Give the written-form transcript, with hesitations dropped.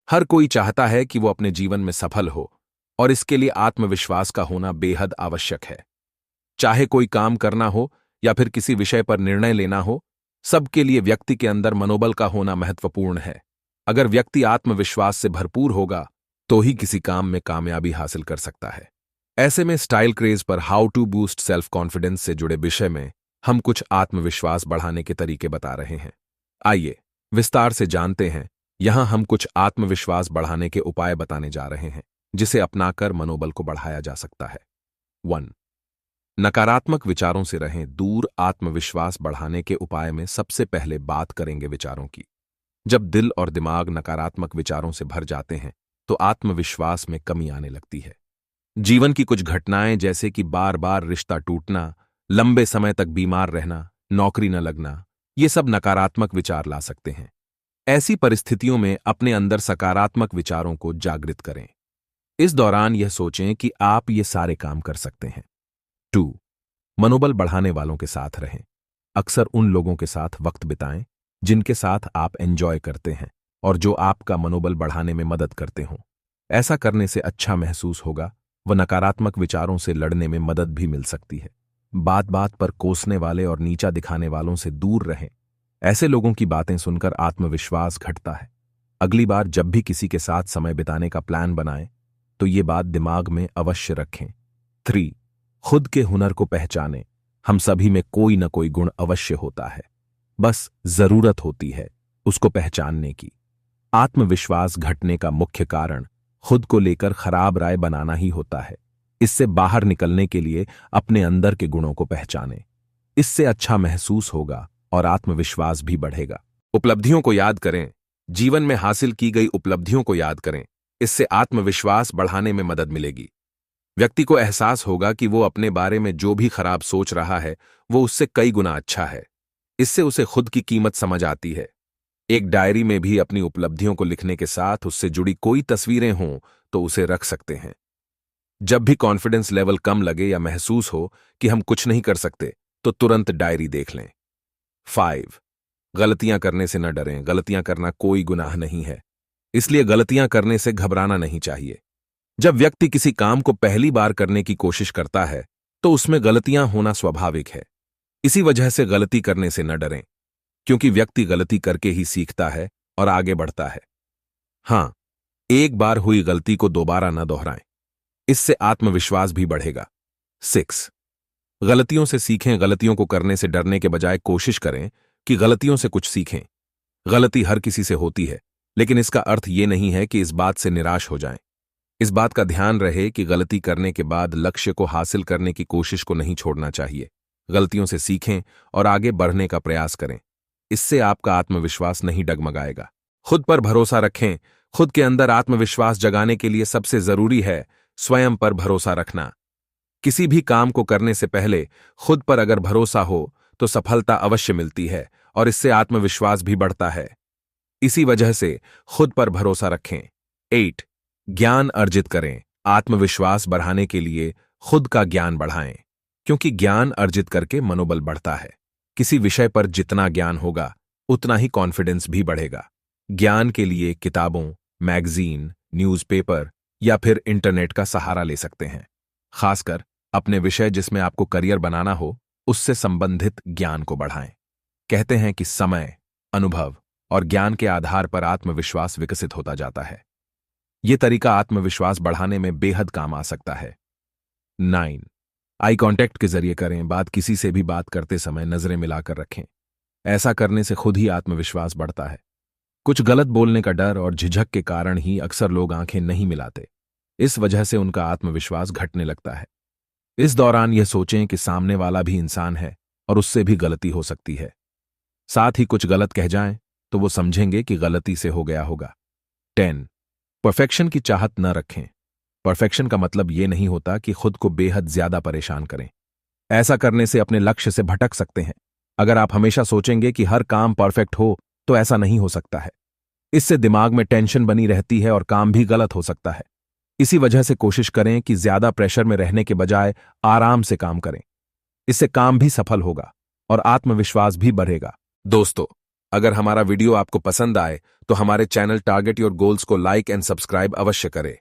हर कोई चाहता है कि वो अपने जीवन में सफल हो, और इसके लिए आत्मविश्वास का होना बेहद आवश्यक है। चाहे कोई काम करना हो या फिर किसी विषय पर निर्णय लेना हो, सबके लिए व्यक्ति के अंदर मनोबल का होना महत्वपूर्ण है। अगर व्यक्ति आत्मविश्वास से भरपूर होगा तो ही किसी काम में कामयाबी हासिल कर सकता है। ऐसे में स्टाइल क्रेज पर how to boost self confidence से जुड़े विषय में हम कुछ आत्मविश्वास बढ़ाने के तरीके बता रहे हैं। आइए विस्तार से जानते हैं। यहां हम कुछ आत्मविश्वास बढ़ाने के उपाय बताने जा रहे हैं, जिसे अपनाकर मनोबल को बढ़ाया जा सकता है। 1. नकारात्मक विचारों से रहें दूर। आत्मविश्वास बढ़ाने के उपाय में सबसे पहले बात करेंगे विचारों की। जब दिल और दिमाग नकारात्मक विचारों से भर जाते हैं तो आत्मविश्वास में कमी आने लगती है। जीवन की कुछ घटनाएं, जैसे कि बार बार रिश्ता टूटना, लंबे समय तक बीमार रहना, नौकरी न लगना, ये सब नकारात्मक विचार ला सकते हैं। ऐसी परिस्थितियों में अपने अंदर सकारात्मक विचारों को जागृत करें। इस दौरान यह सोचें कि आप ये सारे काम कर सकते हैं। 2. मनोबल बढ़ाने वालों के साथ रहें। अक्सर उन लोगों के साथ वक्त बिताएं जिनके साथ आप एंजॉय करते हैं और जो आपका मनोबल बढ़ाने में मदद करते हों। ऐसा करने से अच्छा महसूस होगा व नकारात्मक विचारों से लड़ने में मदद भी मिल सकती है। बात बात पर कोसने वाले और नीचा दिखाने वालों से दूर रहें। ऐसे लोगों की बातें सुनकर आत्मविश्वास घटता है। अगली बार जब भी किसी के साथ समय बिताने का प्लान बनाएं तो ये बात दिमाग में अवश्य रखें। 3. खुद के हुनर को पहचानें। हम सभी में कोई न कोई गुण अवश्य होता है, बस जरूरत होती है उसको पहचानने की। आत्मविश्वास घटने का मुख्य कारण खुद को लेकर खराब राय बनाना ही होता है। इससे बाहर निकलने के लिए अपने अंदर के गुणों को पहचानें। इससे अच्छा महसूस होगा और आत्मविश्वास भी बढ़ेगा। उपलब्धियों को याद करें। जीवन में हासिल की गई उपलब्धियों को याद करें। इससे आत्मविश्वास बढ़ाने में मदद मिलेगी। व्यक्ति को एहसास होगा कि वो अपने बारे में जो भी खराब सोच रहा है वो उससे कई गुना अच्छा है। इससे उसे खुद की कीमत समझ आती है। एक डायरी में भी अपनी उपलब्धियों को लिखने के साथ उससे जुड़ी कोई तस्वीरें हों तो उसे रख सकते हैं। जब भी कॉन्फिडेंस लेवल कम लगे या महसूस हो कि हम कुछ नहीं कर सकते तो तुरंत डायरी देख लें। 5. गलतियां करने से न डरें। गलतियां करना कोई गुनाह नहीं है, इसलिए गलतियां करने से घबराना नहीं चाहिए। जब व्यक्ति किसी काम को पहली बार करने की कोशिश करता है तो उसमें गलतियां होना स्वाभाविक है। इसी वजह से गलती करने से न डरें, क्योंकि व्यक्ति गलती करके ही सीखता है और आगे बढ़ता है। हां, एक बार हुई गलती को दोबारा न दोहराएं, इससे आत्मविश्वास भी बढ़ेगा। 6. गलतियों से सीखें। गलतियों को करने से डरने के बजाय कोशिश करें कि गलतियों से कुछ सीखें। गलती हर किसी से होती है, लेकिन इसका अर्थ ये नहीं है कि इस बात से निराश हो जाएं। इस बात का ध्यान रहे कि गलती करने के बाद लक्ष्य को हासिल करने की कोशिश को नहीं छोड़ना चाहिए। गलतियों से सीखें और आगे बढ़ने का प्रयास करें। इससे आपका आत्मविश्वास नहीं डगमगाएगा। खुद पर भरोसा रखें। खुद के अंदर आत्मविश्वास जगाने के लिए सबसे जरूरी है स्वयं पर भरोसा रखना। किसी भी काम को करने से पहले खुद पर अगर भरोसा हो तो सफलता अवश्य मिलती है और इससे आत्मविश्वास भी बढ़ता है। इसी वजह से खुद पर भरोसा रखें। 8. ज्ञान अर्जित करें। आत्मविश्वास बढ़ाने के लिए खुद का ज्ञान बढ़ाएं, क्योंकि ज्ञान अर्जित करके मनोबल बढ़ता है। किसी विषय पर जितना ज्ञान होगा उतना ही कॉन्फिडेंस भी बढ़ेगा। ज्ञान के लिए किताबों, मैगजीन, न्यूज़पेपर या फिर इंटरनेट का सहारा ले सकते हैं। खासकर अपने विषय जिसमें आपको करियर बनाना हो उससे संबंधित ज्ञान को बढ़ाएं। कहते हैं कि समय, अनुभव और ज्ञान के आधार पर आत्मविश्वास विकसित होता जाता है। यह तरीका आत्मविश्वास बढ़ाने में बेहद काम आ सकता है। 9. आई कांटेक्ट के जरिए करें। किसी से भी बात करते समय नजरें मिलाकर रखें। ऐसा करने से खुद ही आत्मविश्वास बढ़ता है। कुछ गलत बोलने का डर और झिझक के कारण ही अक्सर लोग आंखें नहीं मिलाते। इस वजह से उनका आत्मविश्वास घटने लगता है। इस दौरान यह सोचें कि सामने वाला भी इंसान है और उससे भी गलती हो सकती है। साथ ही कुछ गलत कह जाएं तो वो समझेंगे कि गलती से हो गया होगा। 10. परफेक्शन की चाहत न रखें। परफेक्शन का मतलब ये नहीं होता कि खुद को बेहद ज्यादा परेशान करें। ऐसा करने से अपने लक्ष्य से भटक सकते हैं। अगर आप हमेशा सोचेंगे कि हर काम परफेक्ट हो तो ऐसा नहीं हो सकता है। इससे दिमाग में टेंशन बनी रहती है और काम भी गलत हो सकता है। इसी वजह से कोशिश करें कि ज्यादा प्रेशर में रहने के बजाय आराम से काम करें। इससे काम भी सफल होगा और आत्मविश्वास भी बढ़ेगा। दोस्तों, अगर हमारा वीडियो आपको पसंद आए तो हमारे चैनल टारगेट योर गोल्स को लाइक एंड सब्सक्राइब अवश्य करें।